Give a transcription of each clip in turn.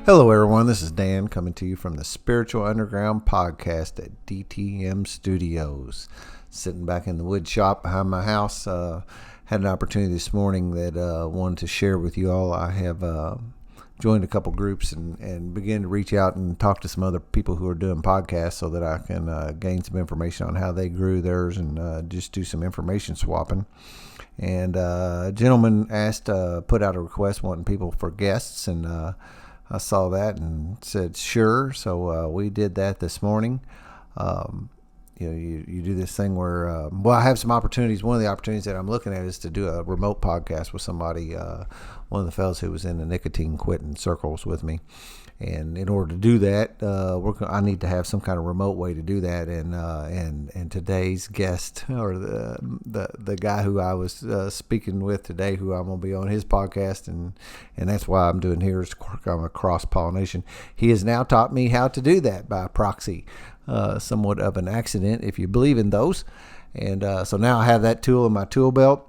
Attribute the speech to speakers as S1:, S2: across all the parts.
S1: Hello, everyone. This is Dan coming to you from the Spiritual Underground podcast at DTM Studios. Sitting back in the wood shop behind my house. Had an opportunity this morning that wanted to share with you all. I have joined a couple groups and began to reach out and talk to some other people who are doing podcasts so that I can gain some information on how they grew theirs and just do some information swapping. And a gentleman put out a request wanting people for guests, and I saw that and said sure. So we did that this morning. You do this thing where, I have some opportunities. One of the opportunities that I'm looking at is to do a remote podcast with somebody, one of the fellows who was in the nicotine quitting circles with me. And in order to do that, I need to have some kind of remote way to do that. And today's guest, or the guy who I was speaking with today, who I'm going to be on his podcast, and that's why I'm doing here is I'm a cross pollination. He has now taught me how to do that by proxy, somewhat of an accident, if you believe in those. And so now I have that tool in my tool belt.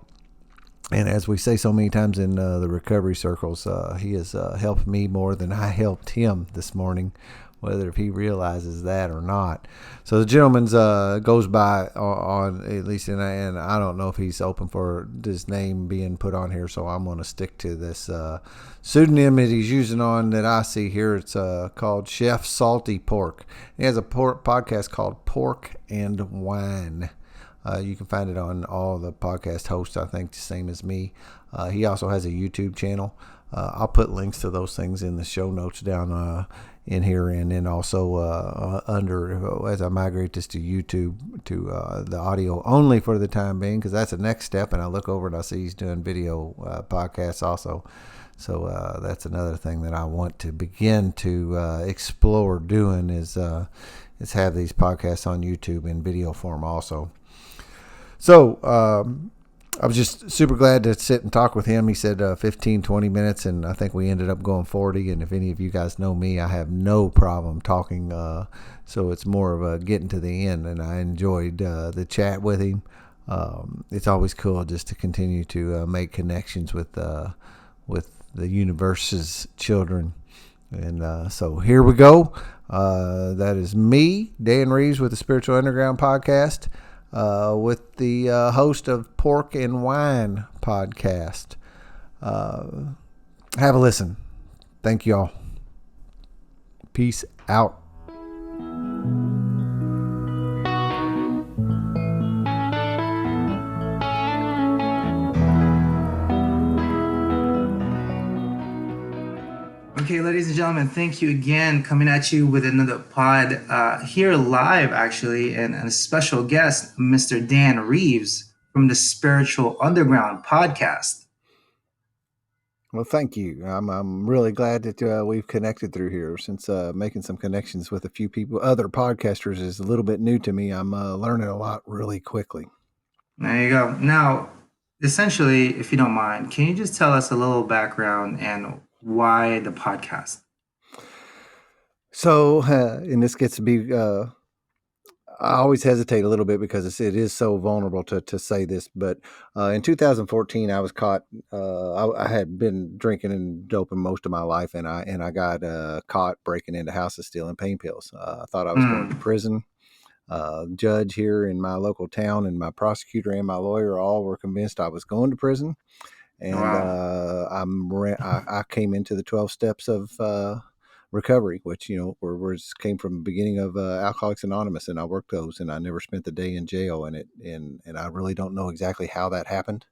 S1: And as we say so many times in the recovery circles, he has helped me more than I helped him this morning, whether if he realizes that or not. So the gentleman's goes by on at least, and I don't know if he's open for his name being put on here, so I'm going to stick to this pseudonym that he's using on that I see here. It's called Chef Salty Pork. He has a podcast called Pork and Wine. You can find it on all the podcast hosts, I think, the same as me. He also has a YouTube channel. I'll put links to those things in the show notes down in here, and then also under, as I migrate this to YouTube, to the audio only for the time being, because that's the next step. And I look over and I see he's doing video podcasts also. So that's another thing that I want to begin to explore doing is have these podcasts on YouTube in video form also. So I was just super glad to sit and talk with him. He said 15, 20 minutes, and I think we ended up going 40. And if any of you guys know me, I have no problem talking. So it's more of a getting to the end, and I enjoyed the chat with him. It's always cool just to continue to make connections with the universe's children. And so here we go. That is me, Dan Reeves, with the Spiritual Underground podcast. With the host of Pork and Wine podcast. Have a listen. Thank y'all. Peace out.
S2: Okay, ladies and gentlemen, thank you again. Coming at you with another pod here live, actually, and a special guest, Mr. Dan Reeves from the Spiritual Underground podcast.
S1: Well, thank you. I'm really glad that we've connected through here. Since making some connections with a few people, other podcasters, is a little bit new to me. I'm learning a lot really quickly.
S2: There you go. Now, essentially, if you don't mind, can you just tell us a little background and why the podcast?
S1: So, and this gets to be, I always hesitate a little bit because it is so vulnerable to say this, but in 2014, I was caught. I had been drinking and doping most of my life, and I got caught breaking into houses stealing pain pills. I thought I was going to prison. Judge here in my local town and my prosecutor and my lawyer all were convinced I was going to prison. And
S2: Wow.
S1: I came into the 12 steps of recovery, which, came from the beginning of Alcoholics Anonymous, and I worked those, and I never spent the day in jail. And I really don't know exactly how that happened,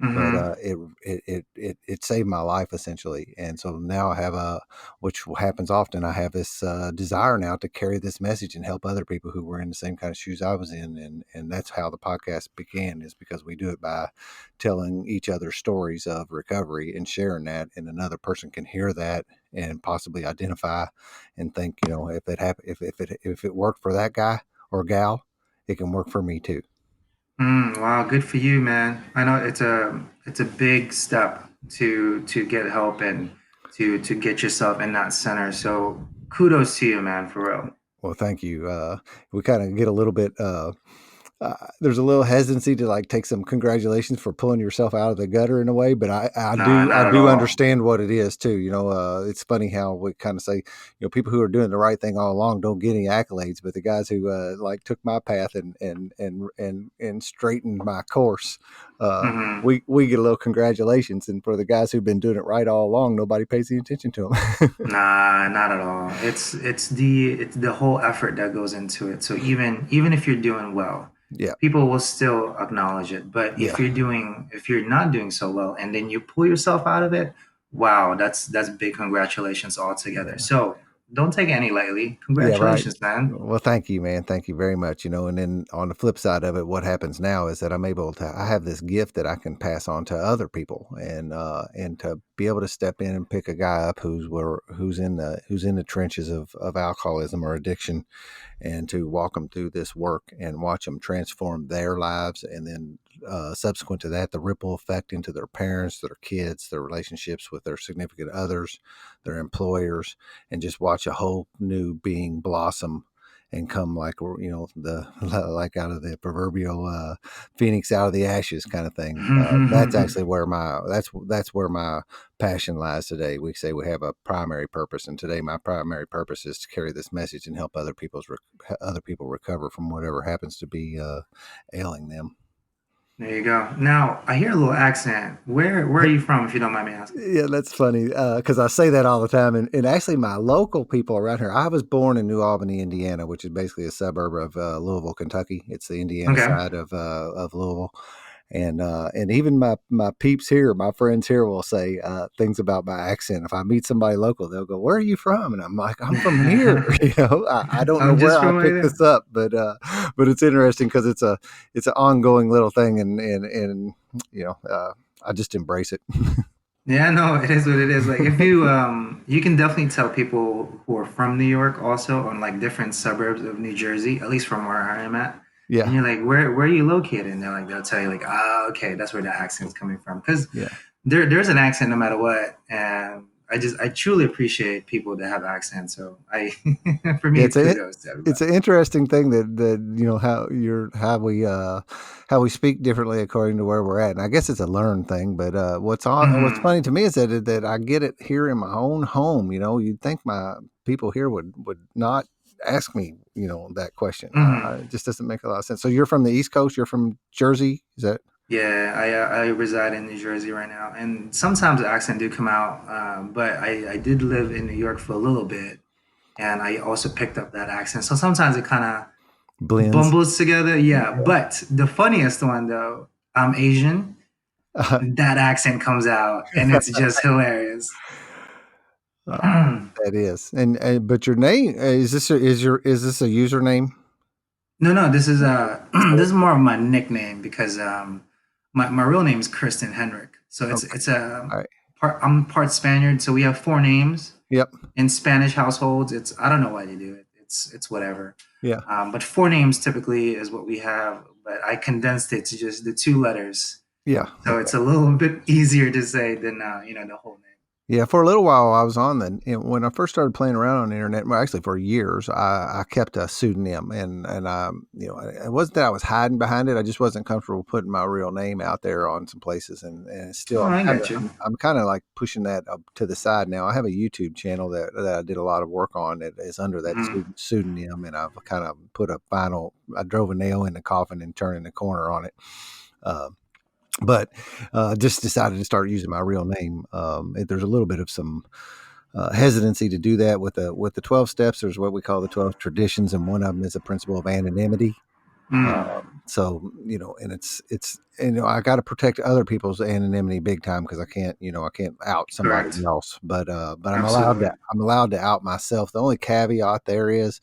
S1: but it saved my life essentially. And so now I have which happens often, I have this desire now to carry this message and help other people who were in the same kind of shoes I was in. And that's how the podcast began, is because we do it by telling each other stories of recovery and sharing that, and another person can hear that and possibly identify and think, if it happened, if it worked for that guy or gal, it can work for me too.
S2: Wow, good for you, man. I know it's a big step to get help and to get yourself in that center. So kudos to you, man, for real.
S1: Well, thank you. We kind of get a little bit there's a little hesitancy to like take some congratulations for pulling yourself out of the gutter in a way, but
S2: Nah,
S1: I
S2: not at
S1: do
S2: all.
S1: understand what it is too. It's funny how we kind of say, people who are doing the right thing all along don't get any accolades, but the guys who like took my path and straightened my course, uh,
S2: Hmm.
S1: we get a little congratulations. And for the guys who've been doing it right all along, nobody pays any attention to them.
S2: Nah, not at all. It's the whole effort that goes into it. So even if you're doing well,
S1: Yeah,
S2: people will still acknowledge it. But
S1: yeah,
S2: if you're not doing so well and then you pull yourself out of it, wow, that's big congratulations altogether.
S1: yeah.
S2: So don't take any lightly.
S1: Yeah, right.
S2: Congratulations, man.
S1: Well, thank you, man. Thank you very much. And then on the flip side of it, what happens now is that I have this gift that I can pass on to other people, and to be able to step in and pick a guy up who's in the trenches of alcoholism or addiction, and to walk them through this work and watch them transform their lives. And then subsequent to that, the ripple effect into their parents, their kids, their relationships with their significant others, their employers, and just watch a whole new being blossom and come, like, the like out of the proverbial phoenix out of the ashes kind of thing. That's actually where that's where my passion lies today. We say we have a primary purpose, and today my primary purpose is to carry this message and help other people recover from whatever happens to be ailing them.
S2: There you go. Now I hear a little accent. Where are you from, if you don't mind me asking?
S1: Yeah, that's funny because I say that all the time. And actually, my local people around here, I was born in New Albany, Indiana, which is basically a suburb of Louisville, Kentucky. It's the Indiana
S2: Okay.
S1: side of Louisville. And even my peeps here, my friends here will say things about my accent. If I meet somebody local, they'll go, "Where are you from?" And I'm like, "I'm from here." I don't know
S2: I'm
S1: where
S2: just
S1: I
S2: from right
S1: picked
S2: there.
S1: this up, but it's interesting because it's an ongoing little thing, and I just embrace it.
S2: Yeah, no, it is what it is. Like if you you can definitely tell people who are from New York also on like different suburbs of New Jersey, at least from where I am at. And
S1: Yeah,
S2: you're like, where are you located? And they'll tell you like, ah, okay, that's where the accent's coming from. Because
S1: yeah.
S2: there's an accent no matter what. And I truly appreciate people that have accents. So I for me
S1: Yeah,
S2: it's kudos to
S1: it's
S2: everybody.
S1: an interesting thing that how we speak differently according to where we're at. And I guess it's a learned thing, but what's
S2: Hmm.
S1: funny to me is that I get it here in my own home. You'd think my people here would not ask me, that question.
S2: Hmm.
S1: It just doesn't make a lot of sense. So you're from the East Coast. You're from Jersey. Is that?
S2: Yeah, I reside in New Jersey right now, and sometimes the accent do come out. But I did live in New York for a little bit, and I also picked up that accent. So sometimes it kind of
S1: Blends?
S2: bumbles together. Yeah, but the funniest one though, I'm Asian. That accent comes out, and it's just hilarious.
S1: Uh, that is, and but your name is this a username?
S2: No, no, this is this is more of my nickname because my real name is Kristen Henrik. So
S1: Okay,
S2: it's a
S1: all right.
S2: part I'm part Spaniard, so we have four names
S1: Yep.
S2: in Spanish households. It's I don't know why they do it. It's whatever.
S1: Yeah.
S2: But four names typically is what we have, but I condensed it to just the two letters.
S1: Yeah.
S2: So it's a little bit easier to say than the whole name.
S1: Yeah, for a little while I was on when I first started playing around on the internet. Well, actually, for years, I kept a pseudonym, and it wasn't that I was hiding behind it. I just wasn't comfortable putting my real name out there on some places, and
S2: Oh,
S1: still,
S2: I got you.
S1: I'm kind of like pushing that up to the side now. I have a YouTube channel that I did a lot of work on that is under that
S2: Hmm.
S1: pseudonym, and I've kind of I drove a nail in the coffin and turning the corner on it. Uh, but just decided to start using my real name. There's a little bit of some hesitancy to do that with the 12 steps. There's what we call the 12 traditions, and one of them is a principle of anonymity.
S2: Mm.
S1: So and it's I got to protect other people's anonymity big time because I can't out somebody
S2: Correct.
S1: else, but
S2: Absolutely.
S1: I'm allowed to out myself. The only caveat there is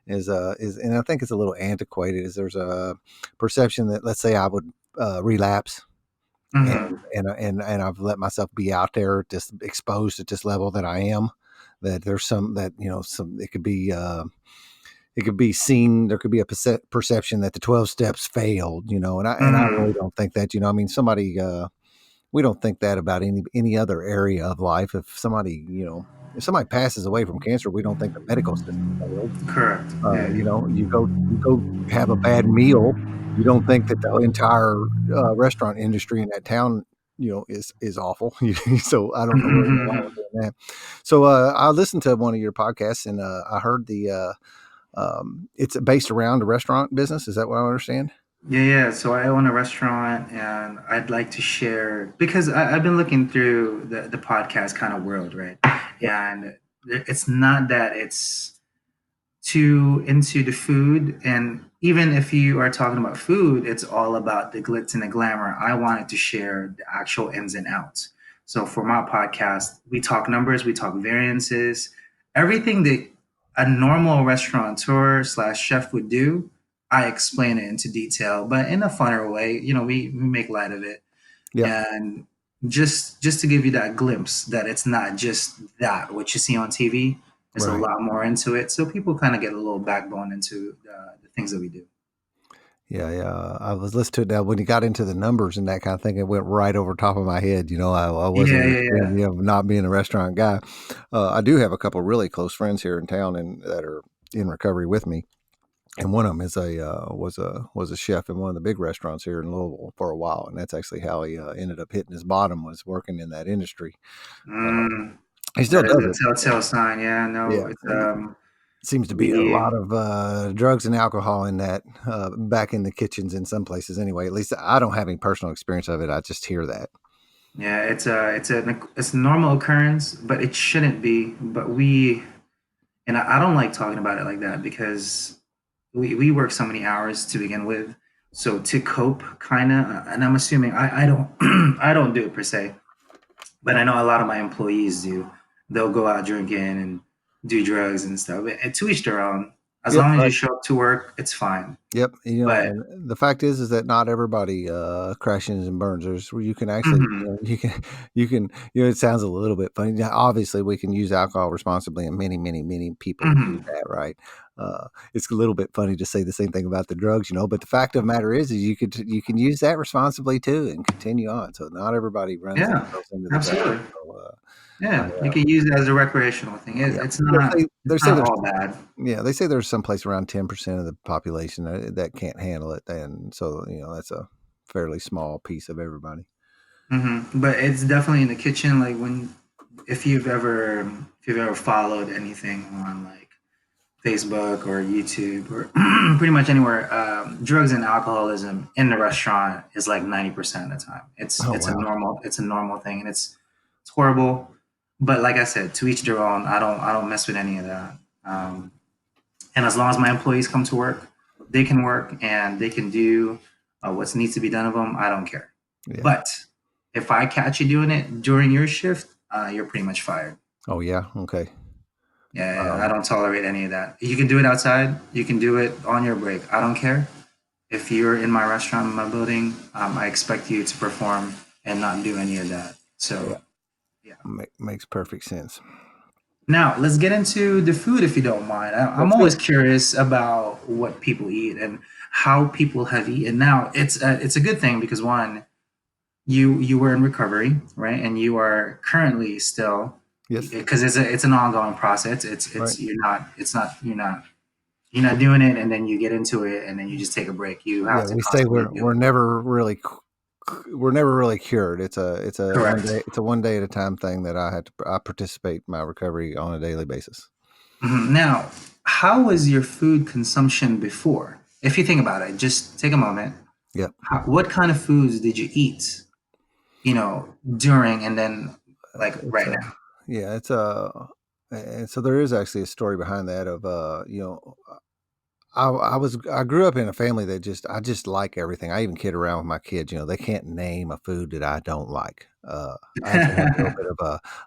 S1: and I think it's a little antiquated. Is there's a perception that, let's say, I would relapse, and
S2: Hmm.
S1: and I've let myself be out there, just exposed at this level that I am. That there's some that some it could be seen. There could be a perception that the 12 steps failed, and I really
S2: Hmm.
S1: don't think that. I mean, somebody we don't think that about any other area of life. If somebody if somebody passes away from cancer, we don't think the medical system failed.
S2: Correct. Yeah.
S1: You go have a bad meal. You don't think that the entire restaurant industry in that town, is awful. So I don't know where you're wrong with doing that. So I listened to one of your podcasts, and I heard it's based around the restaurant business. Is that what I understand?
S2: Yeah. So I own a restaurant, and I'd like to share because I've been looking through the podcast kind of world, right?
S1: Yep.
S2: And it's not that it's too into the food. And even if you are talking about food, it's all about the glitz and the glamour. I wanted to share the actual ins and outs. So for my podcast, we talk numbers, we talk variances, everything that a normal restaurateur slash chef would do. I explain it into detail, but in a funner way. We make light of it,
S1: Yep.
S2: and just to give you that glimpse that it's not just that what you see on TV. There's a
S1: Right.
S2: lot more into it, so people kind of get a little backbone into the things that we do.
S1: Yeah, yeah. I was listening to it now when you got into the numbers and that kind of thing. It went right over top of my head. I wasn't
S2: Yeah, yeah, yeah.
S1: understanding, not being a restaurant guy. I do have a couple really close friends here in town and that are in recovery with me. And one of them is was a chef in one of the big restaurants here in Louisville for a while, and that's actually how he ended up hitting his bottom, was working in that industry.
S2: Mm,
S1: He still
S2: that is
S1: does
S2: a
S1: it.
S2: telltale sign. Yeah, no,
S1: Yeah,
S2: it's
S1: seems to be a
S2: we
S1: lot of drugs and alcohol in that back in the kitchens in some places. Anyway, at least I don't have any personal experience of it. I just hear that.
S2: yeah, it's a normal occurrence, but it shouldn't be. But I don't like talking about it like that because we work so many hours to begin with. So to cope, kind of, and I'm assuming I don't I don't do it per se, but I know a lot of my employees do. They'll go out drinking and do drugs and stuff. And to each their own. As
S1: Yep,
S2: long as you
S1: right.
S2: show up to work, it's fine.
S1: Yep,
S2: But
S1: and the fact is that not everybody crashes and burns. There's where you can actually,
S2: mhm,
S1: it sounds a little bit funny. Now, obviously, we can use alcohol responsibly, and many, many, many people do
S2: mhm,
S1: that, right? It's a little bit funny to say the same thing about the drugs, but the fact of the matter is you can use that responsibly too and continue on. So not everybody runs
S2: yeah,
S1: themselves into the ground.
S2: absolutely.
S1: So, I,
S2: Yeah, you can use it as a recreational thing.
S1: yeah,
S2: It's
S1: they
S2: not
S1: say
S2: it's
S1: they say
S2: not
S1: there's
S2: all bad.
S1: yeah, they say there's someplace around 10% of the population that can't handle it, and so that's a fairly small piece of everybody.
S2: But it's definitely in the kitchen. Like when if you've ever followed anything on like Facebook or YouTube or pretty much anywhere, drugs and alcoholism in the restaurant is like 90% of the time. It's
S1: Oh
S2: it's a
S1: wow,
S2: normal thing, and it's horrible. But like I said, to each their own. I don't mess with any of that. And as long as my employees come to work, they can work and they can do what needs to be done of them. I don't care.
S1: yeah.
S2: But if I catch you doing it during your shift, you're pretty much fired.
S1: Oh yeah, okay.
S2: Yeah, I
S1: Um,
S2: don't tolerate any of that. You can do it outside. You can do it on your break. I don't care. If you're in my restaurant, in my building, I expect you to perform and not do any of that.
S1: yeah,
S2: So, yeah.
S1: makes perfect sense.
S2: Now, let's get into the food if you don't mind. I'm
S1: Let's go.
S2: always curious about what people eat and how people have eaten. Now, it's a good thing because one, you were in recovery, right? And you are currently still
S1: Yes,
S2: because it's an ongoing process.
S1: right.
S2: You're not doing it and then you get into it and then you just take a break. You
S1: Yeah,
S2: have to
S1: we say
S2: constantly
S1: we're
S2: do
S1: we're
S2: it.
S1: never really we're never really cured.
S2: Correct.
S1: It's a one day at a time thing that I participate in my recovery on a daily basis.
S2: Now, how was your food consumption before? If you think about it, just take a moment.
S1: Yep.
S2: What kind of foods did you eat? During and then like
S1: It's
S2: right
S1: a
S2: now.
S1: yeah, it's a and so there is actually a story behind that of I grew up in a family that I just like everything. I even kid around with my kids. They can't name a food that I don't like. I actually have a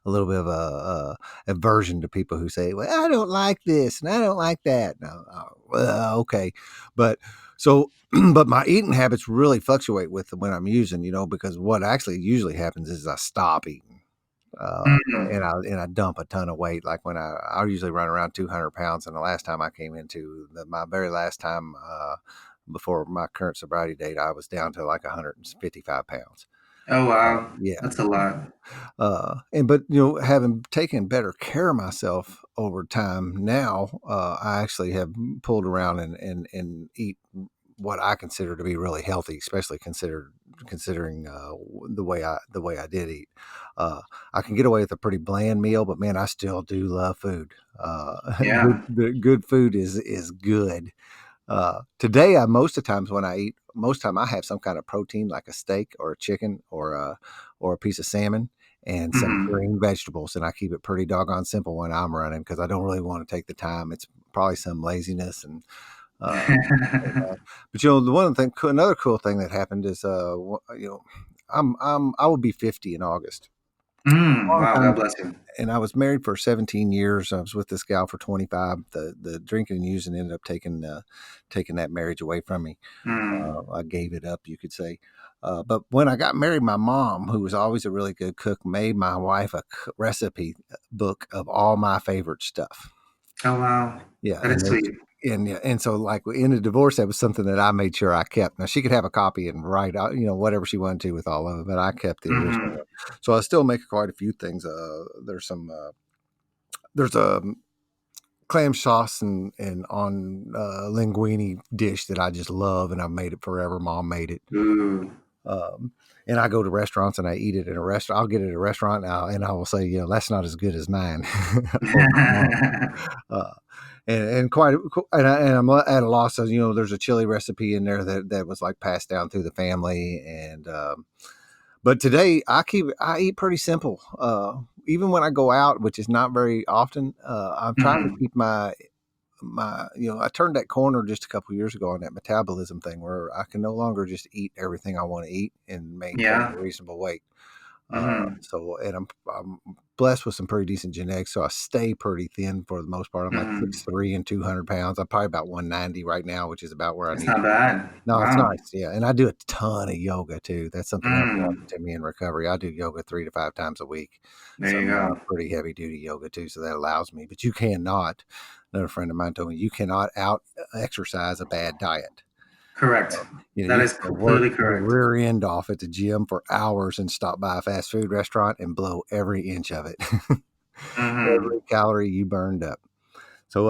S1: little bit of aversion to people who say, "Well, I don't like this and I don't like that." No, well, okay, but so but my eating habits really fluctuate with when I'm using. Because what actually usually happens is I stop eating. Uh,
S2: Mhm.
S1: and I dump a ton of weight. Like I usually run around 200 pounds. And the last time I came into my very last time, before my current sobriety date, I was down to like 155 pounds.
S2: Oh wow,
S1: Yeah.
S2: that's a lot.
S1: And but having taken better care of myself over time now, I actually have pulled around and eat what I consider to be really healthy, especially considering the way I did eat. Uh, I can get away with a pretty bland meal, but man, I still do love food.
S2: Yeah.
S1: Good food is good. Today, I most of the times when I eat, most time I have some kind of protein like a steak or a chicken or a piece of salmon and some
S2: Hmm.
S1: green vegetables, and I keep it pretty doggone simple when I'm running because I don't really want to take the time. It's probably some laziness uh, but the one thing, another cool thing that happened is I will be 50 in August. Long
S2: Wow,
S1: time
S2: God bless you.
S1: and I was married for 17 years. I was with this gal for 25. The drinking and using ended up taking that marriage away from me.
S2: Mm.
S1: I gave it up, you could say. But when I got married, my mom, who was always a really good cook, made my wife a recipe book of all my favorite stuff.
S2: Oh wow,
S1: Yeah,
S2: that is sweet.
S1: and so like in the divorce, that was something that I made sure I kept. Now she could have a copy and write out, whatever she wanted to with all of it, but I kept the original
S2: Hmm.
S1: one. So I still make quite a few things. There's a clam sauce and on linguine dish that I just love, and I've made it forever. Mom made it.
S2: Ooh.
S1: Um, and I go to restaurants and I eat it in a restaurant. I'll get it at a restaurant now, and I will say, that's not as good as mine or my mom. Uh, and quite, and I'm at a loss of, there's a chili recipe in there that was like passed down through the family, and but today I eat pretty simple. Even when I go out, which is not very often, I'm trying to
S2: Hmm.
S1: keep my I turned that corner just a couple years ago on that metabolism thing where I can no longer just eat everything I want to eat and maintain
S2: Yeah.
S1: a reasonable weight.
S2: Hmm.
S1: And I'm blessed with some pretty decent genetics, so I stay pretty thin for the most part. I'm like
S2: Hmm.
S1: 6'3" and 200 pounds. I'm probably about 190 right now, which is about where I
S2: That's
S1: need to
S2: not
S1: be.
S2: bad.
S1: No, it's
S2: Wow.
S1: nice, yeah. And I do a ton of yoga too. That's something else that
S2: Mm.
S1: happened to me in recovery. I do yoga 3 to 5 times a week,
S2: There you
S1: some
S2: go.
S1: pretty heavy duty yoga too. So that allows me. But you cannot. Another friend of mine told me you cannot out exercise a bad diet.
S2: Correct. That
S1: You
S2: is
S1: can work
S2: completely
S1: your
S2: correct.
S1: rear end off at the gym for hours and stop by a fast food restaurant and blow every inch of it,
S2: Hmm.
S1: every calorie you burned up. So,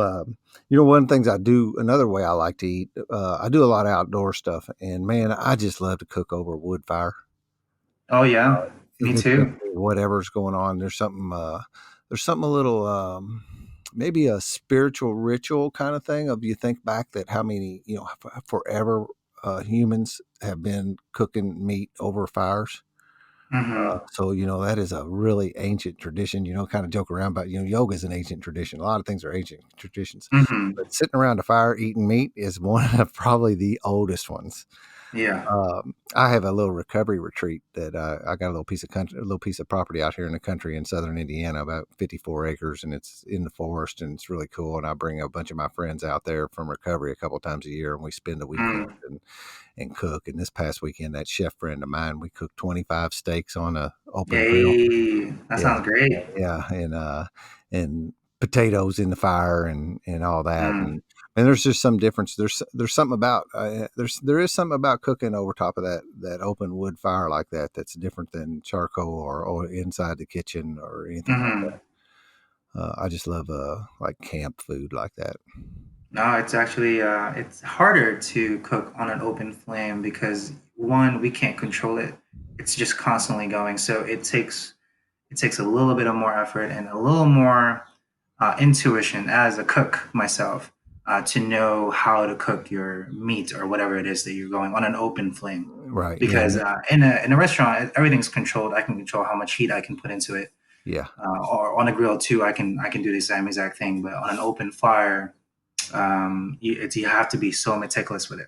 S1: one of the things I do, another way I like to eat, I do a lot of outdoor stuff, and man, I just love to cook over a wood fire.
S2: Oh yeah, me
S1: It depends
S2: too.
S1: on whatever's going on. There's something a little, maybe a spiritual ritual kind of thing of you think back that how many, forever humans have been cooking meat over fires.
S2: Hmm.
S1: So, that is a really ancient tradition, kind of joke around about, yoga is an ancient tradition. A lot of things are ancient traditions,
S2: Hmm.
S1: but sitting around a fire eating meat is one of probably the oldest ones.
S2: Yeah.
S1: I have a little recovery retreat that I got a little piece of property out here in the country in southern Indiana, about 54 acres, and it's in the forest, and it's really cool. And I bring a bunch of my friends out there from recovery a couple times a year, and we spend a weekend
S2: Mm.
S1: and cook. And this past weekend, that chef friend of mine, we cooked 25 steaks on a open grill.
S2: Yay. That
S1: Yeah,
S2: sounds great.
S1: yeah, and potatoes in the fire and all that,
S2: Mm.
S1: and there's just some difference. There's something about there is something about cooking over top of that open wood fire like that that's different than charcoal or inside the kitchen or anything like
S2: Hmm.
S1: that. I just love like camp food like that.
S2: No, it's actually it's harder to cook on an open flame because one, we can't control it. It's just constantly going. So it takes a little bit of more effort and a little more intuition as a cook myself to know how to cook your meat or whatever it is that you're going on an open flame.
S1: Right? Yeah.
S2: Because in a restaurant, everything's controlled. I can control how much heat I can put into it.
S1: Yeah.
S2: Or on a grill too, I can do the same exact thing. But on an open fire, you have to be so meticulous with it.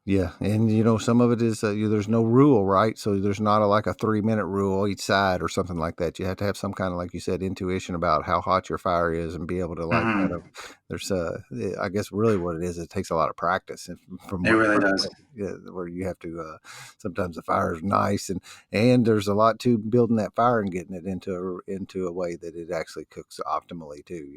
S1: Yeah, and some of it is there's no rule, right? So there's not like a 3-minute rule each side or something like that. You have to have some kind of, like you said, intuition about how hot your fire is and be able to like kind of.
S2: Hmm.
S1: There's I guess really what it is. It takes a lot of practice, and from
S2: It
S1: what I've
S2: really
S1: heard,
S2: does.
S1: yeah, where you have to. Sometimes the fire is nice, and there's a lot to building that fire and getting it into a way that it actually cooks optimally too.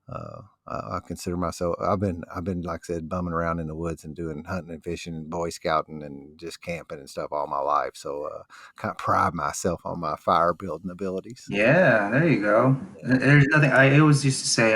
S1: I consider myself. I've been like I said, bumming around in the woods and doing hunting and fishing and Boy Scouting and just camping and stuff all my life. So kind of pride myself on my fire building abilities.
S2: Yeah, there you go.
S1: Yeah,
S2: There's nothing. I always used to say,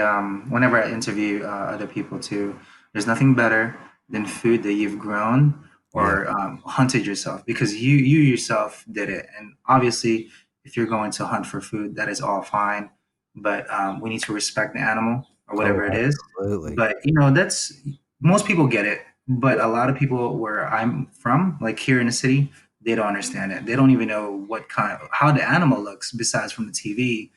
S2: whenever I interview other people too, there's nothing better than food that you've grown
S1: yeah,
S2: or hunted yourself, because you yourself did it. And obviously, if you're going to hunt for food, that is all fine. But we need to respect the animal or
S1: oh,
S2: whatever it is.
S1: absolutely.
S2: But that's most people get it, but a lot of people where I'm from, like here in the city, they don't understand it. They don't even know what kind of how the animal looks besides from the TV.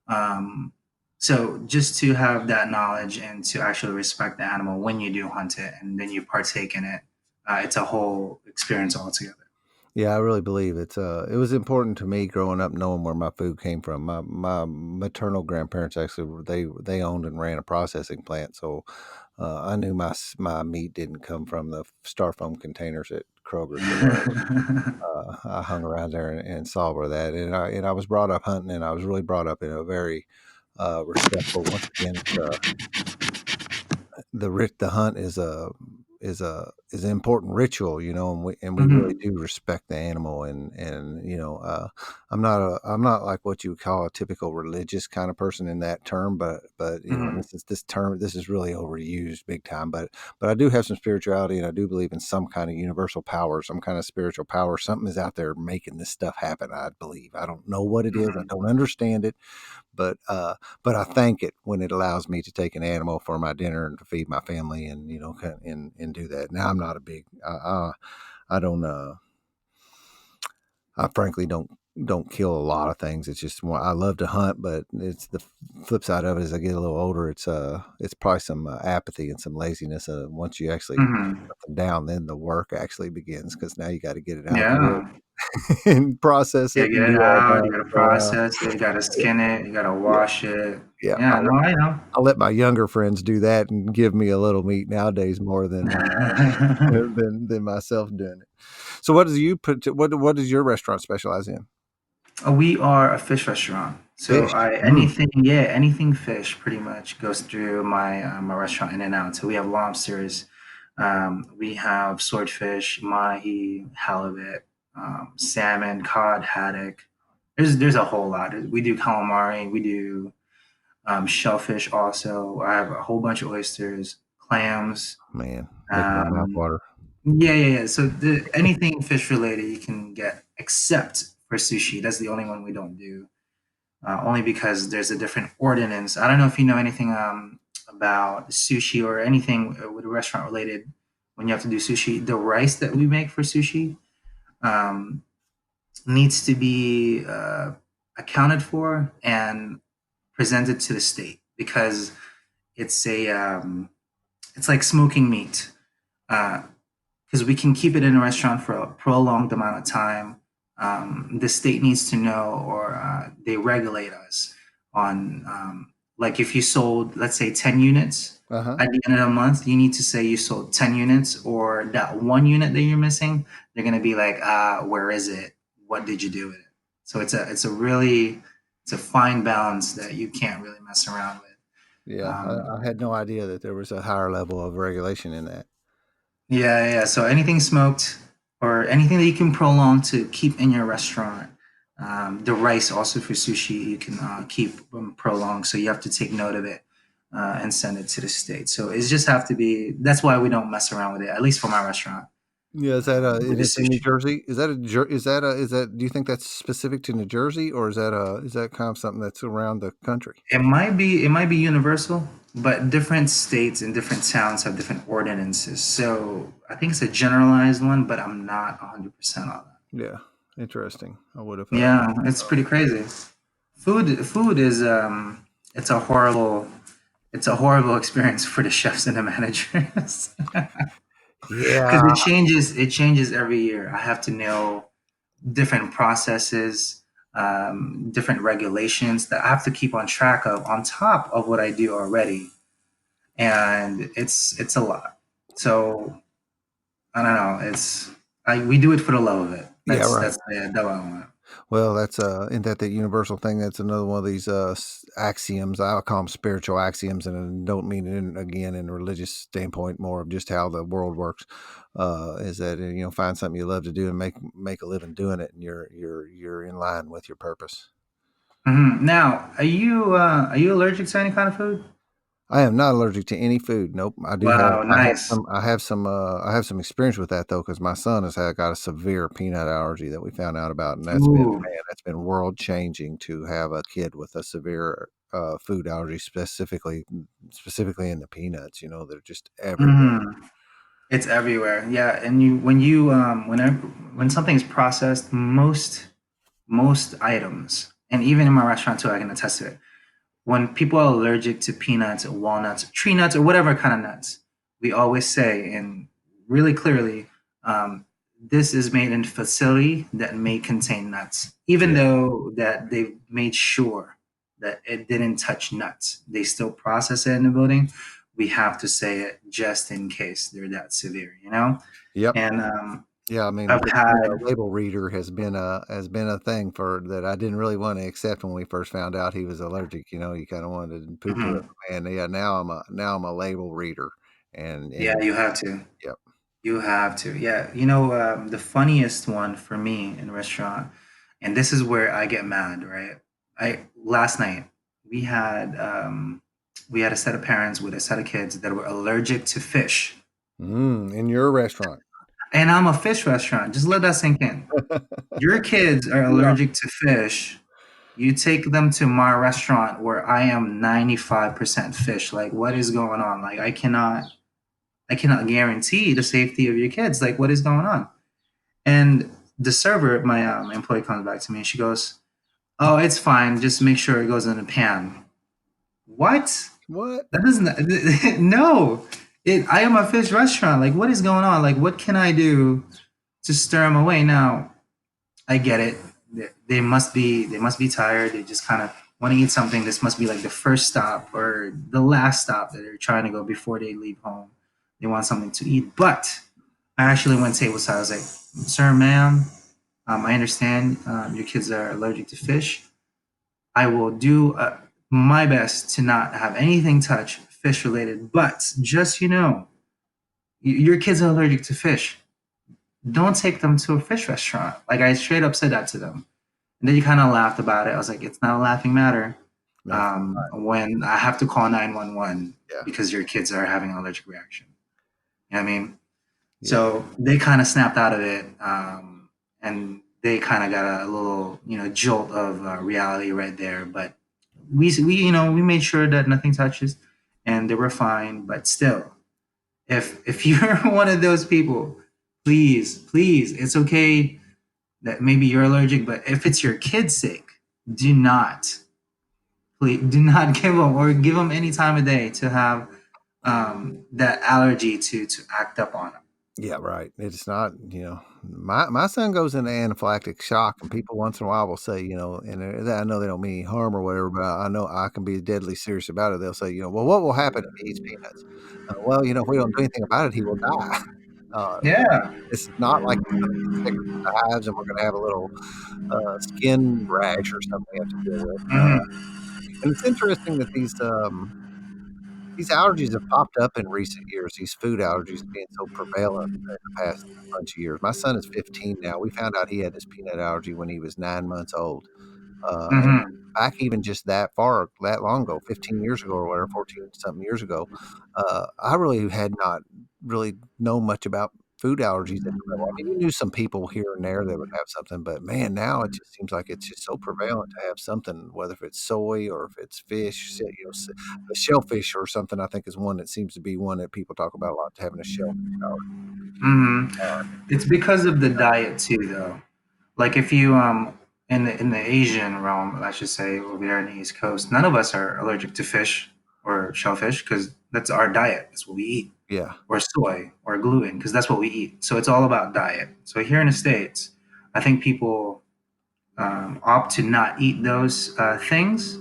S2: Um, so just to have that knowledge and to actually respect the animal when you do hunt it and then you partake in it, it's a whole experience altogether.
S1: Yeah, I really believe it was important to me growing up knowing where my food came from. My maternal grandparents actually they owned and ran a processing plant, so I knew my meat didn't come from the styrofoam containers at Kroger. So I hung around there and saw where that, and I was brought up hunting, and I was really brought up in a very respectful. Once again, it's the hunt is an important ritual, and we really
S2: Mhm,
S1: do respect the animal, and I'm not like what you would call a typical religious kind of person in that term, but
S2: mhm,
S1: this is really overused big time, but I do have some spirituality, and I do believe in some kind of universal power, some kind of spiritual power. Something is out there making this stuff happen. I believe. I don't know what it is. I
S2: mhm.
S1: don't understand it, but I thank it when it allows me to take an animal for my dinner and to feed my family, and and do that. Now I'm not a big I don't I frankly don't kill a lot of things. It's just more I love to hunt, but it's the flip side of it. As I get a little older, it's probably some apathy and some laziness. Once you actually
S2: Mhm.
S1: put something down, then the work actually begins, because now you got to get it out there
S2: Yeah.
S1: and process
S2: Yeah,
S1: it
S2: get
S1: and
S2: it
S1: do all
S2: out,
S1: that.
S2: you gotta
S1: So
S2: process it, you gotta skin it, you gotta
S1: yeah,
S2: wash it.
S1: yeah.
S2: Yeah, no, I know.
S1: I'll let my younger friends do that and give me a little meat nowadays more than than myself doing it. So what does you put? What does your restaurant specialize in?
S2: We are a fish restaurant. So
S1: Fish.
S2: I anything, yeah, anything fish pretty much goes through my restaurant in and out. So we have lobsters, we have swordfish, mahi, halibut, salmon, cod, haddock. There's a whole lot. We do calamari, we do shellfish also. I have a whole bunch of oysters, clams.
S1: Man, making my mouth
S2: Um,
S1: water.
S2: yeah. So anything fish related you can get, except for sushi. That's the only one we don't do. Only because there's a different ordinance. I don't know if you know anything about sushi or anything with restaurant related. When you have to do sushi, the rice that we make for sushi um, needs to be accounted for and presented to the state, because it's a it's like smoking meat. Because we can keep it in a restaurant for a prolonged amount of time. The state needs to know, or they regulate us on, like if you sold, let's say, 10 units
S1: Uh huh.
S2: at the end of the month, you need to say you sold 10 units, or that one unit that you're missing, they're going to be like, where is it? What did you do with it? So it's a fine balance that you can't really mess around with.
S1: Yeah,
S2: Um,
S1: I had no idea that there was a higher level of regulation in that.
S2: Yeah. So anything smoked or anything that you can prolong to keep in your restaurant. The rice also for sushi you can keep prolonged, so you have to take note of it and send it to the state. So it's just have to be. That's why we don't mess around with it, at least for my restaurant
S1: Yeah, is that
S2: with
S1: and
S2: the
S1: it's in New
S2: sushi.
S1: Jersey? Is that do you think that's specific to New Jersey, or is that kind of something that's around the country?
S2: It might be universal, but different states and different towns have different ordinances. So I think it's a generalized one, but I'm not 100% on that.
S1: Yeah, interesting. I would have
S2: Yeah, it's pretty crazy. Food is it's a horrible it's a horrible experience for the chefs and the managers because
S1: yeah,
S2: it changes every year. I have to know different processes, different regulations that I have to keep on track of on top of what I do already, and it's a lot. So I don't know. We do it for the love of it.
S1: yeah,
S2: That's
S1: right.
S2: that's the what I want.
S1: Well, that's isn't that the universal thing? That's another one of these axioms. I call them spiritual axioms, and I don't mean it again in a religious standpoint, more of just how the world works. Is that find something you love to do and make a living doing it, and you're in line with your purpose.
S2: Now, are you allergic to any kind of food?
S1: I am not allergic to any food. Nope.
S2: Wow, nice.
S1: I have some experience with that though, because my son has got a severe peanut allergy that we found out about, and
S2: Ooh.
S1: that's been world changing to have a kid with a severe food allergy, specifically in the peanuts. They're just everywhere.
S2: Mhm. It's everywhere. Yeah, and whenever when something's processed, most items, and even in my restaurant too, I can attest to it. When people are allergic to peanuts or walnuts, or tree nuts, or whatever kind of nuts, we always say, and really clearly, this is made in a facility that may contain nuts, even
S1: Yeah.
S2: though that they've made sure that it didn't touch nuts. They still process it in the building. We have to say it just in case they're that severe, you know?
S1: Yep.
S2: And
S1: Yeah, I mean,
S2: I've
S1: the
S2: had,
S1: label reader has been a thing for that I didn't really want to accept when we first found out he was allergic. You kind of wanted to poo poo
S2: mhm,
S1: it, and yeah, now I'm a label reader,
S2: yeah,
S1: and
S2: you have to.
S1: yep.
S2: You have to. Yeah. The funniest one for me in a restaurant, and this is where I get mad, right? Last night we had we had a set of parents with a set of kids that were allergic to fish.
S1: In your restaurant.
S2: And I'm a fish restaurant. Just let that sink in. Your kids are
S1: Yeah.
S2: allergic to fish. You take them to my restaurant where I am 95% fish. Like, what is going on? Like, I cannot guarantee the safety of your kids. Like, what is going on? And the server, my employee, comes back to me and she goes, "Oh, it's fine. Just make sure it goes in a pan." What?
S1: What?
S2: That doesn't. No. I am a fish restaurant. Like, what is going on? Like, what can I do to stir them away? Now, I get it. They must be tired. They just kind of want to eat something. This must be like the first stop or the last stop that they're trying to go before they leave home. They want something to eat. But I actually went tableside. I was like, "Sir, ma'am, I understand your kids are allergic to fish. I will do my best to not have anything touch fish related. But just your kids are allergic to fish. Don't take them to a fish restaurant." Like I straight up said that to them. And then you kind of laughed about it. I was like, it's not a laughing matter
S1: That's
S2: when I have to call 911
S1: yeah,
S2: because your kids are having an allergic reaction. You know what I mean?
S1: yeah,
S2: So they kind of snapped out of it, and they kind of got a little, jolt of reality right there. But we made sure that nothing touches, and they were fine. But still, if you're one of those people, please, it's okay that maybe you're allergic, but if it's your kid's sake, do not, please, do not give them any time of day to have that allergy to act up on them.
S1: yeah. Right. It's not. My son goes into anaphylactic shock, and people once in a while will say, and I know they don't mean any harm or whatever, but I know I can be deadly serious about it. They'll say, well, what will happen if he eats peanuts? Well, if we don't do anything about it, he will die. Uh,
S2: Yeah.
S1: It's not like he's gonna get sick from the hives and we're gonna have a little, skin rash or something we have to deal with.
S2: Hmm.
S1: And it's interesting that these allergies have popped up in recent years, these food allergies being so prevalent in the past bunch of years. My son is 15 now. We found out he had this peanut allergy when he was 9 months old. And
S2: Hmm.
S1: back even just that long ago, 15 years ago or whatever, 14 something years ago, I really had not really known much about food allergies at the level. I mean, you knew some people here and there that would have something, but man, now it just seems like it's just so prevalent to have something, whether if it's soy or if it's fish, the shellfish or something, I think is one that seems to be one that people talk about a lot, having a shellfish allergy.
S2: Hmm. It's
S1: It's
S2: because of the diet too, though. Like if you in the Asian realm, I should say, over there in the East Coast, none of us are allergic to fish or shellfish because that's our diet. That's what we eat.
S1: yeah,
S2: Or soy or gluten because that's what we eat. So it's all about diet. So here in the States, I think people opt to not eat those things,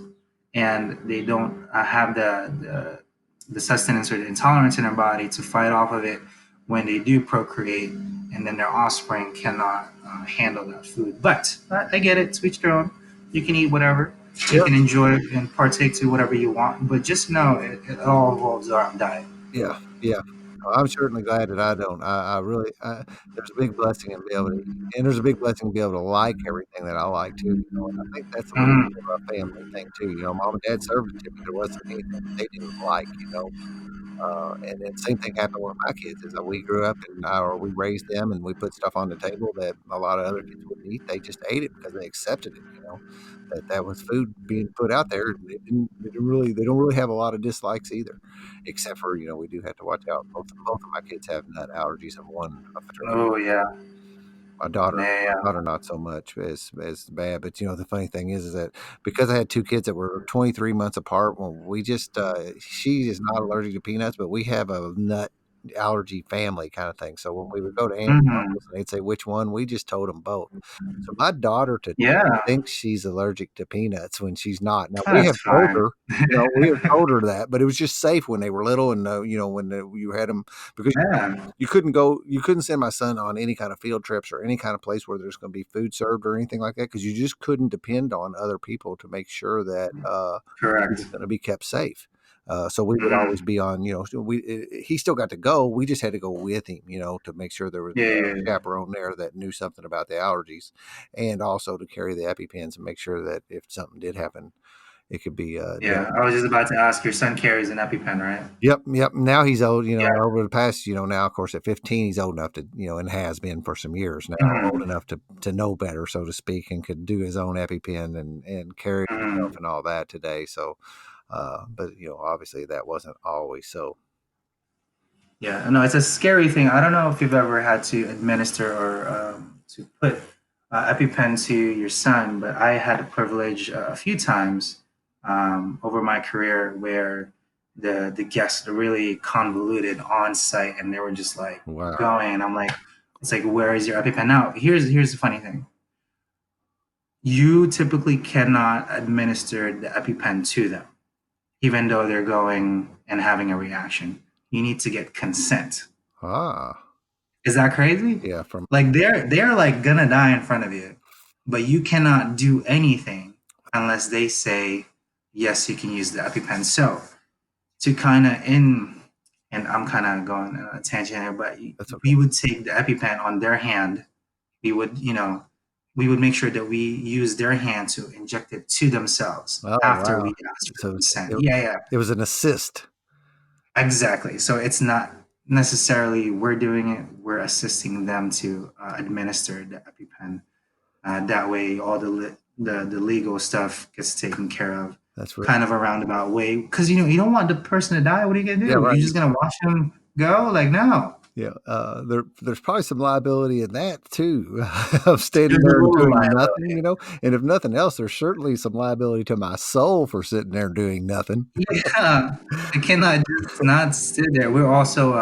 S2: and they don't have the sustenance or the intolerance in their body to fight off of it when they do procreate, and then their offspring cannot handle that food. But I get it. To each their own. You can eat whatever. You
S1: Yep.
S2: can enjoy and partake to whatever you want. But just know it all revolves around diet.
S1: Yeah. Yeah. I'm certainly glad that I don't. I really, there's a big blessing in being able to eat, and there's a big blessing to be able to like everything that I like too. You know, and I think that's a little
S2: Mm,
S1: bit of a family thing too. You know, mom and dad served it to me. There wasn't anything that they didn't like. You know, and then same thing happened with my kids is that we grew up and or we raised them and we put stuff on the table that a lot of other kids wouldn't eat. They just ate it because they accepted it. You know, that was food being put out there. And they don't really have a lot of dislikes either, except for we do have to watch out. Both of my kids have nut allergies and one for sure.
S2: oh yeah,
S1: My
S2: yeah.
S1: daughter not so much as bad, but the funny thing is that because I had 2 kids that were 23 months apart, well, we just she is not allergic to peanuts, but we have a nut allergy family kind of thing. So when we would go to aunts and
S2: Hmm.
S1: uncles and they'd say which one, we just told them both. So my daughter today
S2: Yeah,
S1: thinks she's allergic to peanuts when she's not. Now we
S2: that's
S1: have told
S2: fine.
S1: her, we have told her that, but it was just safe when they were little and when you had them because
S2: Yeah,
S1: you couldn't send my son on any kind of field trips or any kind of place where there's going to be food served or anything like that because you just couldn't depend on other people to make sure that he was
S2: correct.
S1: going to be kept safe. So we would always
S2: Hmm.
S1: be on, so he still got to go. We just had to go with him, to make sure there was
S2: Yeah,
S1: a
S2: yeah, yeah.
S1: chaperone there that knew something about the allergies, and also to carry the EpiPens and make sure that if something did happen, it could be dealt
S2: Yeah,
S1: with.
S2: I was just about to ask. Your son carries an EpiPen, right?
S1: Yep, yep. Now he's old,
S2: Yeah.
S1: over the past, now of course at 15 he's old enough to, and has been for some years now, old
S2: Hmm.
S1: enough to know better, so to speak, and could do his own EpiPen and carry it himself
S2: Hmm.
S1: and all that today. So, but obviously that wasn't always so.
S2: Yeah, no, it's a scary thing. I don't know if you've ever had to administer or to put EpiPen to your son, but I had the privilege a few times over my career where the guests are really convoluted on site, and they were just like
S1: Wow.
S2: going, and I'm like, it's like, where is your EpiPen now? Here's the funny thing. You typically cannot administer the EpiPen to them, even though they're going and having a reaction. You need to get consent.
S1: Ah,
S2: Is that crazy?
S1: yeah. From
S2: Like they're like gonna die in front of you, but you cannot do anything unless they say yes, you can use the EpiPen. So to kind of in, and I'm kind of going on a tangent here, but
S1: that's okay.
S2: we would take the EpiPen on their hand. We would, we would make sure that we use their hand to inject it to themselves
S1: Oh
S2: after
S1: wow.
S2: we ask for
S1: So
S2: consent.
S1: it,
S2: Yeah, yeah,
S1: it was an assist.
S2: exactly. So it's not necessarily we're doing it; we're assisting them to administer the EpiPen. That way, all the legal stuff gets taken care of,
S1: That's real.
S2: kind of a roundabout way. Because you don't want the person to die. What are you gonna
S1: Yeah,
S2: do?
S1: right.
S2: You just gonna watch them go? Like no.
S1: Yeah, there's probably some liability in that too, of standing
S2: There's a
S1: there and
S2: little
S1: doing nothing,
S2: liability.
S1: and if nothing else, there's certainly some liability to my soul for sitting there doing nothing.
S2: Yeah, I cannot just not sit there. We're also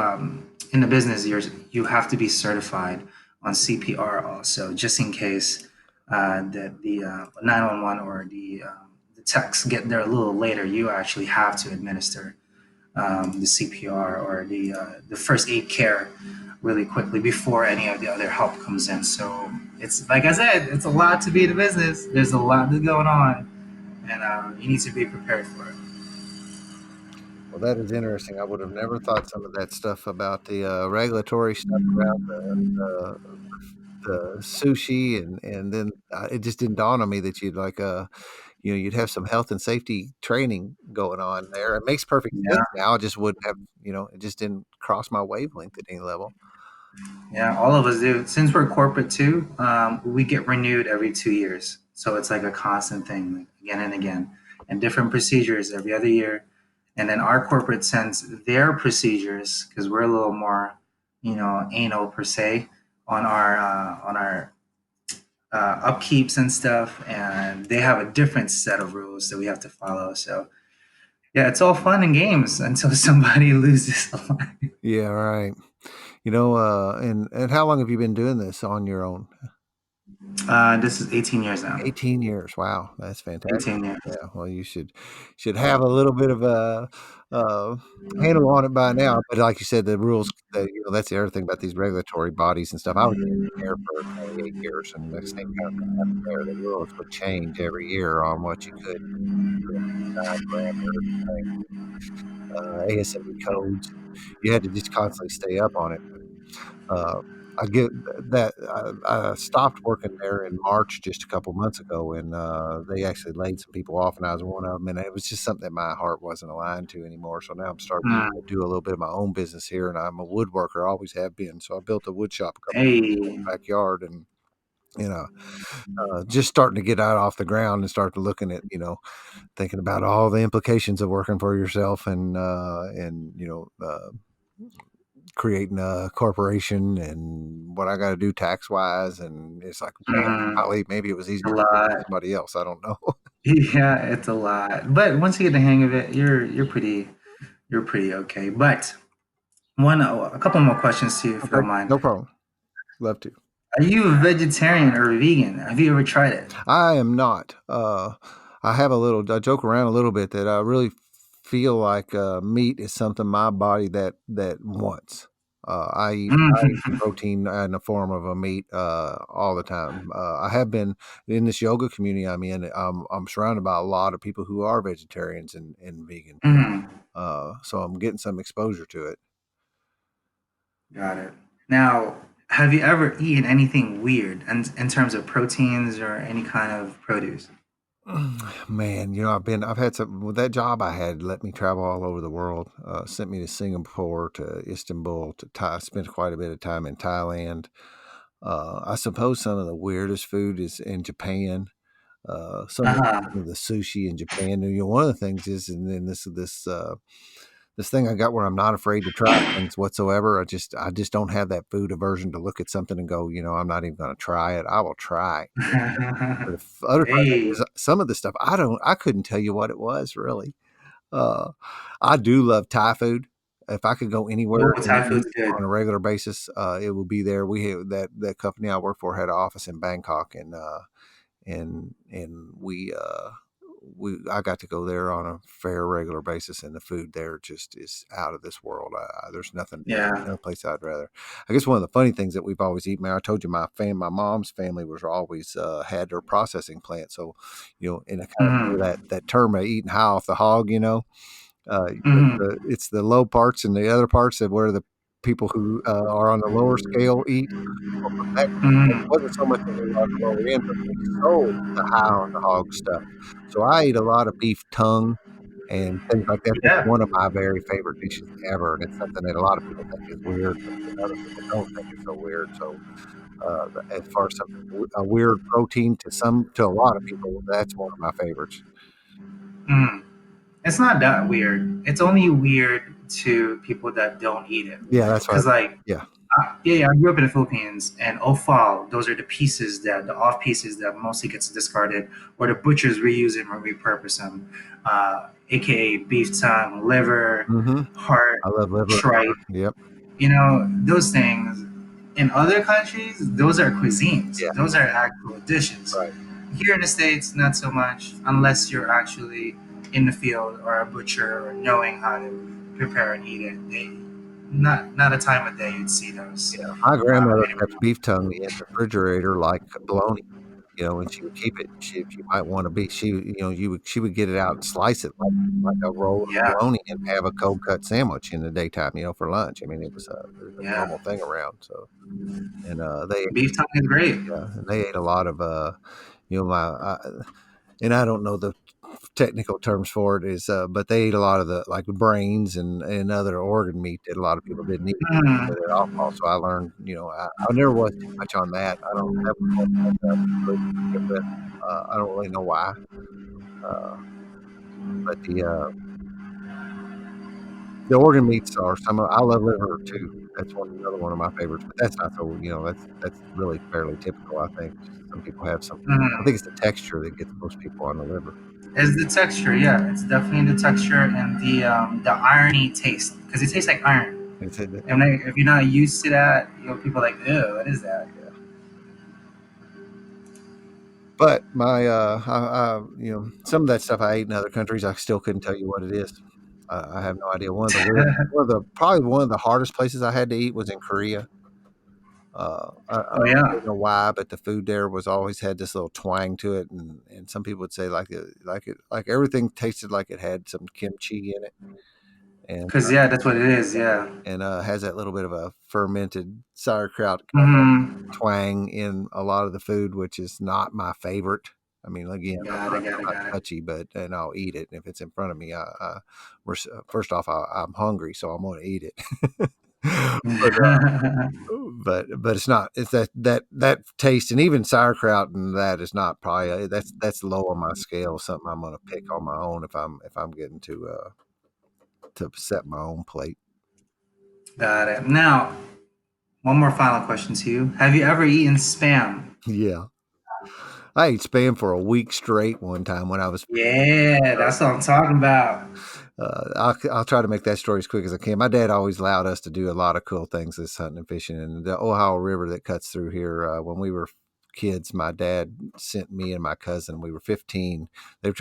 S2: in the business. You have to be certified on CPR also, just in case that the 911 or the techs get there a little later. You actually have to administer the CPR or the first aid care really quickly before any of the other help comes in. So it's like I said, it's a lot to be in the business. There's a lot that's going on, and you need to be prepared for it.
S1: Well, that is interesting. I would have never thought some of that stuff about the regulatory stuff around the sushi, and then it just didn't dawn on me that you'd like you'd have some health and safety training going on there. It makes perfect sense
S2: Yeah.
S1: now. I just wouldn't have, it just didn't cross my wavelength at any level.
S2: Yeah, all of us do. Since we're corporate too, we get renewed every 2 years. So it's like a constant thing, like again and again, and different procedures every other year. And then our corporate sends their procedures because we're a little more, anal per se on our upkeeps and stuff, and they have a different set of rules that we have to follow. So yeah, it's all fun and games until somebody loses a life.
S1: Yeah, right. And how long have you been doing this on your own?
S2: This is 18 years now.
S1: 18 years. Wow, that's fantastic.
S2: 18 years.
S1: Yeah, well, you should have a little bit of uh, handle on it by now. But like you said, the rules, that's the other thing about these regulatory bodies and stuff. I was there for 28 years, and the same kind of thing happened there. The rules would change every year on what you could do inside parameters, ASME codes. You had to just constantly stay up on it. Uh, I get that I stopped working there in March just a couple months ago, and they actually laid some people off, and I was one of them. And it was just something that my heart wasn't aligned to anymore. So now I'm starting to
S2: Mm.
S1: do a little bit of my own business here, and I'm a woodworker, always have been. So I built a wood shop a couple in
S2: Hey.
S1: the backyard, and you know, just starting to get out off the ground and start looking at thinking about all the implications of working for yourself, and creating a corporation and what I got to do tax wise. And it's like, man,
S2: Mm.
S1: golly, maybe it was
S2: It's a
S1: easier for
S2: lot.
S1: somebody else. I don't know.
S2: Yeah, it's a lot. But once you get the hang of it, you're pretty okay. But a couple more questions to you, if you
S1: Okay,
S2: don't mind.
S1: no problem. Love to.
S2: Are you a vegetarian or a vegan? Have you ever tried it?
S1: I am not. I joke around a little bit that I really feel like meat is something my body that wants. I eat
S2: Mm.
S1: protein in the form of a meat all the time. I have been in this yoga community I'm in. I'm surrounded by a lot of people who are vegetarians and vegan.
S2: Mm.
S1: So I'm getting some exposure to it.
S2: Got it. Now, have you ever eaten anything weird in terms of proteins or any kind of produce?
S1: Man, I've had some with that job I had let me travel all over the world. Sent me to Singapore, to Istanbul, to Thai. Spent quite a bit of time in Thailand. I suppose some of the weirdest food is in Japan. Some
S2: Uh-huh.
S1: of the sushi in Japan. One of the things is, and then this thing I got where I'm not afraid to try things whatsoever. I just don't have that food aversion to look at something and go, I'm not even going to try it. I will try. But the other part of it
S2: Hey.
S1: is some of the stuff I couldn't tell you what it was really. Uh, I do love Thai food. If I could go
S2: Oh,
S1: anywhere and
S2: Thai
S1: eat
S2: food's good.
S1: on a regular basis, it would be there. We had that company I worked for had an office in Bangkok, and we I got to go there on a fair regular basis, and the food there just is out of this world. There's nothing,
S2: Yeah.
S1: no place I'd rather. I guess one of the funny things that we've always eaten. Man, I told you my mom's family was always had their processing plant, so in a kind of
S2: Hmm.
S1: that term of eating high off the hog,
S2: Hmm.
S1: it's the low parts and the other parts of where the people who are on the lower scale eat. Well, from that it
S2: Hmm.
S1: wasn't so much that we were on the lower end, but we sold the high on the hog stuff. So I ate a lot of beef tongue and things like that. That's
S2: Yeah.
S1: one of my very favorite dishes ever, and it's something that a lot of people think is weird, but other people don't think it's so weird. So, as far as something a weird protein to a lot of people, that's one of my favorites.
S2: Mm. It's not that weird. It's only weird to people that don't eat it.
S1: Yeah, that's right.
S2: Because, like,
S1: Yeah.
S2: yeah, I grew up in the Philippines, and offal, those are the off pieces that mostly gets discarded, or the butchers reuse them or repurpose them, aka beef tongue, liver,
S1: Mhm.
S2: heart,
S1: I love liver and
S2: tripe.
S1: heart. Yep.
S2: Those things in other countries, those are cuisines.
S1: Yeah,
S2: Those are actual dishes.
S1: right.
S2: Here in the States, not so much, unless you're actually in the field or a butcher or knowing how to prepare and eat it. Not a time of day you'd see those
S1: Yeah, my grandmother
S2: anywhere
S1: kept beef tongue in the refrigerator like bologna, and she would keep it. If you might want to be, she would get it out and slice it like a roll of
S2: else.
S1: bologna and have a cold cut sandwich in the daytime, for lunch. I mean, it was a
S2: Yeah,
S1: normal thing around. So, and
S2: beef tongue is great.
S1: they ate a lot of and I don't know the technical terms for it but they ate a lot of the like brains and other organ meat that a lot of people didn't eat
S2: Mm,
S1: with it alcohol. So I learned, I never was too much on that. I don't that was one thing that I was really good with. I don't really know why, but the organ meats are I love liver too. That's another one of my favorites, but that's not so that's really fairly typical. I think some people have some. I think it's
S2: mm.
S1: the texture that gets most people on the liver.
S2: It's the texture, yeah. It's definitely the texture and the irony taste because it tastes like iron.
S1: It's,
S2: And if you're not used to that, people are like, ew, what is that?
S1: But some of that stuff I ate in other countries, I still couldn't tell you what it is. I have no idea. Probably one of the hardest places I had to eat was in Korea. I
S2: Oh
S1: don't
S2: yeah,
S1: know why, but the food there was always had this little twang to it, and some people would say like everything tasted like it had some kimchi in it, and
S2: because yeah, that's what it is. Yeah.
S1: has that little bit of a fermented sauerkraut kind of
S2: Mm-hmm.
S1: twang in a lot of the food, which is not my favorite. I mean, again, I'm not
S2: Got it.
S1: touchy, but and I'll eat it if it's in front of me. First off, I'm hungry, so I'm going to eat it. but but it's not. It's that taste, and even sauerkraut and that is not probably that's low on my scale. Something I'm going to pick on my own if I'm getting to set my own plate.
S2: Got it. Now, one more final question to you. Have you ever eaten spam?
S1: Yeah, I ate spam for a week straight one time when I was.
S2: Yeah, that's what I'm talking about.
S1: I'll try to make that story as quick as I can. My dad always allowed us to do a lot of cool things this hunting and fishing, and the Ohio River that cuts through here. When we were kids, my dad sent me and my cousin. We were 15.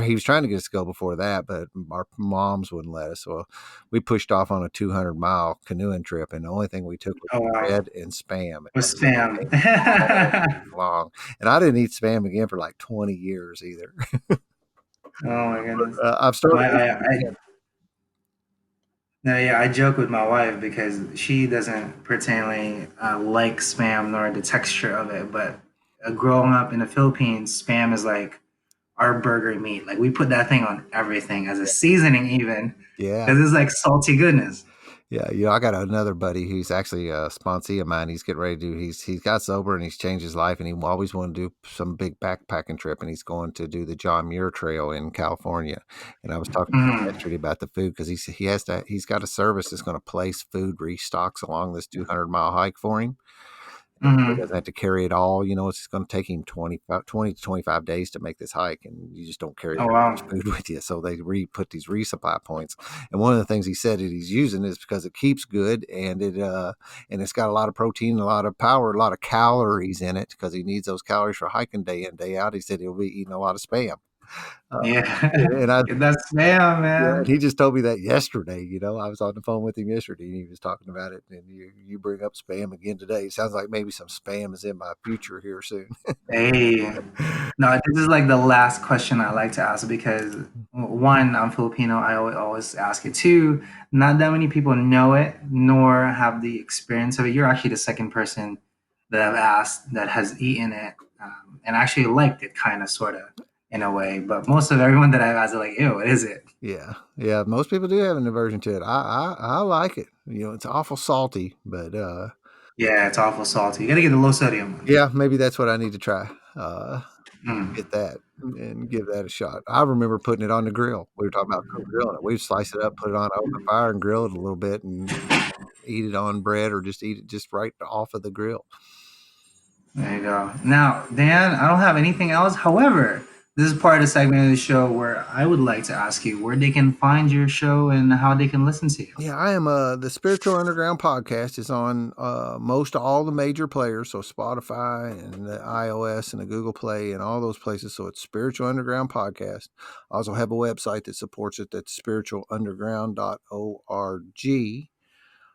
S1: He was trying to get us to go before that, but our moms wouldn't let us. So we pushed off on a 200-mile canoeing trip, and the only thing we took was
S2: Oh wow,
S1: bread and spam.
S2: with spam.
S1: All long, and I didn't eat spam again for like 20 years either.
S2: Oh my goodness.
S1: I've started.
S2: My, no, yeah, I joke with my wife because she doesn't particularly like spam nor the texture of it. But growing up in the Philippines, spam is like our burger meat. Like we put that thing on everything as a seasoning, even
S1: Yeah.
S2: because it's like salty goodness.
S1: Yeah, I got another buddy who's actually a sponsee of mine. He's getting ready to do. He's got sober and he's changed his life, and he always wanted to do some big backpacking trip, and he's going to do the John Muir Trail in California. And I was talking to him
S2: Mm,
S1: yesterday about the food because he's got a service that's going to place food restocks along this 200-mile hike for him. He
S2: hmm.
S1: doesn't have to carry it all. It's just going to take him 20 to 25 days to make this hike, and you just don't carry
S2: Oh
S1: that
S2: wow.
S1: much food with you. So they put these resupply points. And one of the things he said that he's using is because it keeps good, and it's got a lot of protein, a lot of power, a lot of calories in it because he needs those calories for hiking day in, day out. He said he'll be eating a lot of spam. Uh,
S2: Yeah,
S1: and I
S2: get that spam,
S1: Yeah, and
S2: man.
S1: he just told me that yesterday. I was on the phone with him yesterday, and he was talking about it. And you bring up spam again today. It sounds like maybe some spam is in my future here soon.
S2: Hey, no, this is like the last question I like to ask because one, I'm Filipino. I always ask it. Two, not that many people know it nor have the experience of it. You're actually the second person that I've asked that has eaten it and actually liked it, kind of, sort of, in a way. But most of everyone that I've asked are like, "Ew, what is it?"
S1: Yeah, yeah. Most people do have an aversion to it. I like it. It's awful salty, but
S2: Yeah, it's awful salty. You got to get the low sodium one.
S1: yeah, maybe that's what I need to try. Get
S2: Mm.
S1: that and give that a shot. I remember putting it on the grill. We were talking about grilling it. We'd slice it up, put it on open fire, and grill it a little bit, and eat it on bread, or just eat it just right off of the grill.
S2: There you go. Now, Dan, I don't have anything else. However, this is part of the segment of the show where I would like to ask you where they can find your show and how they can listen to you.
S1: Yeah, I am. The Spiritual Underground podcast is on most all the major players, so Spotify and the iOS and the Google Play and all those places. So it's Spiritual Underground podcast. I also have a website that supports it. That's spiritualunderground.org.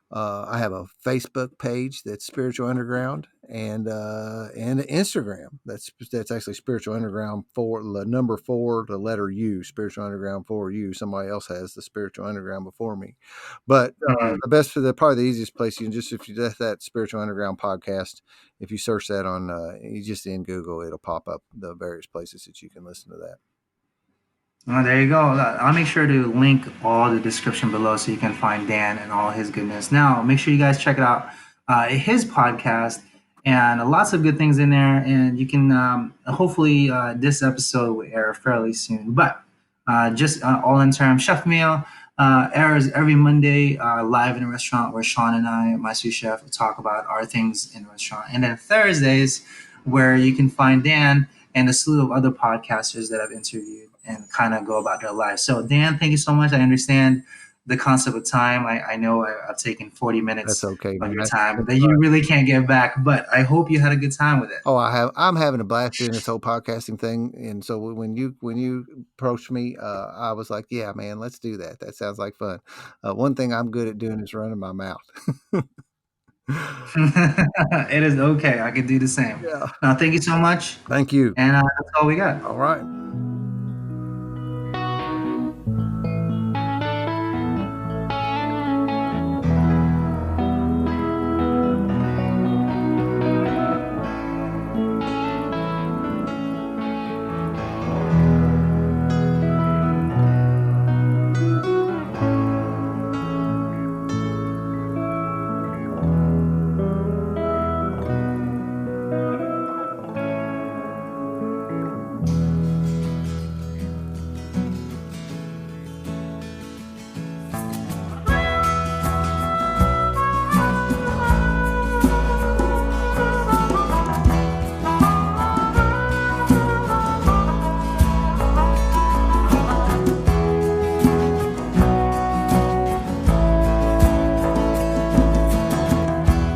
S1: I have a Facebook page that's Spiritual Underground, and Instagram that's actually Spiritual Underground for the number 4, the letter U, Spiritual Underground for you. Somebody else has the Spiritual Underground before me, but
S2: Mm.
S1: probably the easiest place you can just if you that Spiritual Underground podcast. If you search that on you just in Google, it'll pop up the various places that you can listen to that.
S2: Well, there you go. I'll make sure to link all the description below so you can find Dan and all his goodness. Now, make sure you guys check it out. His podcast and lots of good things in there. And you can hopefully this episode will air fairly soon. But just all in terms, Chef Meal airs every Monday live in a restaurant where Sean and I, my sous chef, talk about our things in the restaurant. And then Thursdays, where you can find Dan and a slew of other podcasters that I've interviewed and kind of go about their lives. So, Dan, thank you so much. I understand the concept of time. I know I've taken 40
S1: That's
S2: minutes
S1: okay,
S2: of
S1: man.
S2: your
S1: That's
S2: time
S1: been
S2: that
S1: fun.
S2: you really can't get back, but I hope you had a good time with it.
S1: Oh, I'm having a blast doing this whole podcasting thing. And so when you approached me, I was like, yeah, man, let's do that. That sounds like fun. One thing I'm good at doing is running my mouth.
S2: It is okay. I can do the same.
S1: Yeah.
S2: Now, thank you so much.
S1: Thank you.
S2: And that's all we got.
S1: All right.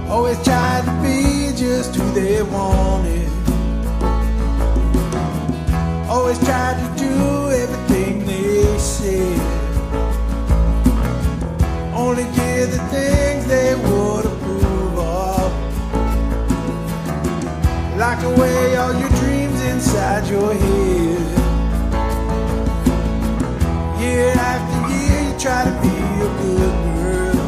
S3: Always tried to be just who they wanted. Always tried to do everything they said. Only did the things they would approve of. Lock away all your dreams inside your head. Year after year you try to be a good girl.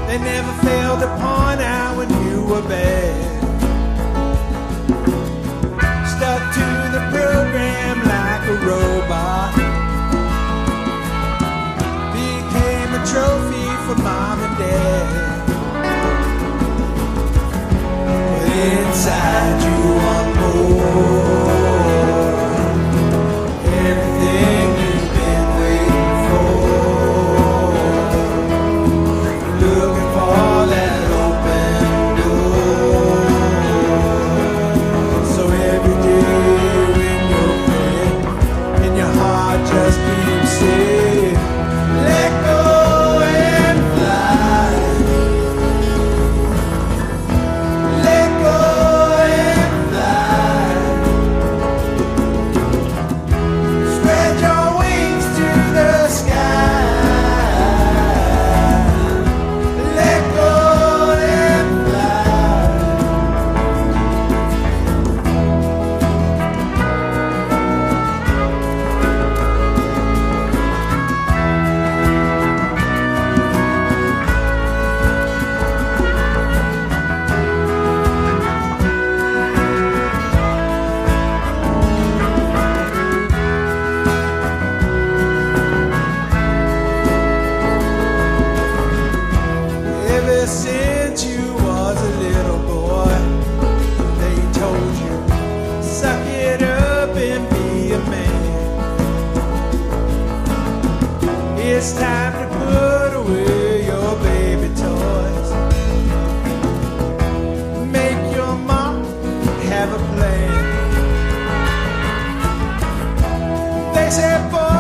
S3: They never failed to point out when you were bad. Stuck to the program like a robot. Became a trophy for mom and dad. But inside you want more. Everything you've been waiting for. Looking for that open door. So every day when you're praying and your heart just keeps saying, let go and fly. Let go and fly. Spread your wings to the sky. Let go and fly. Ever since you was a little boy, they told you, suck it up and be a man. It's time to put away your baby toys. Make your mom have a plan. They said, boy,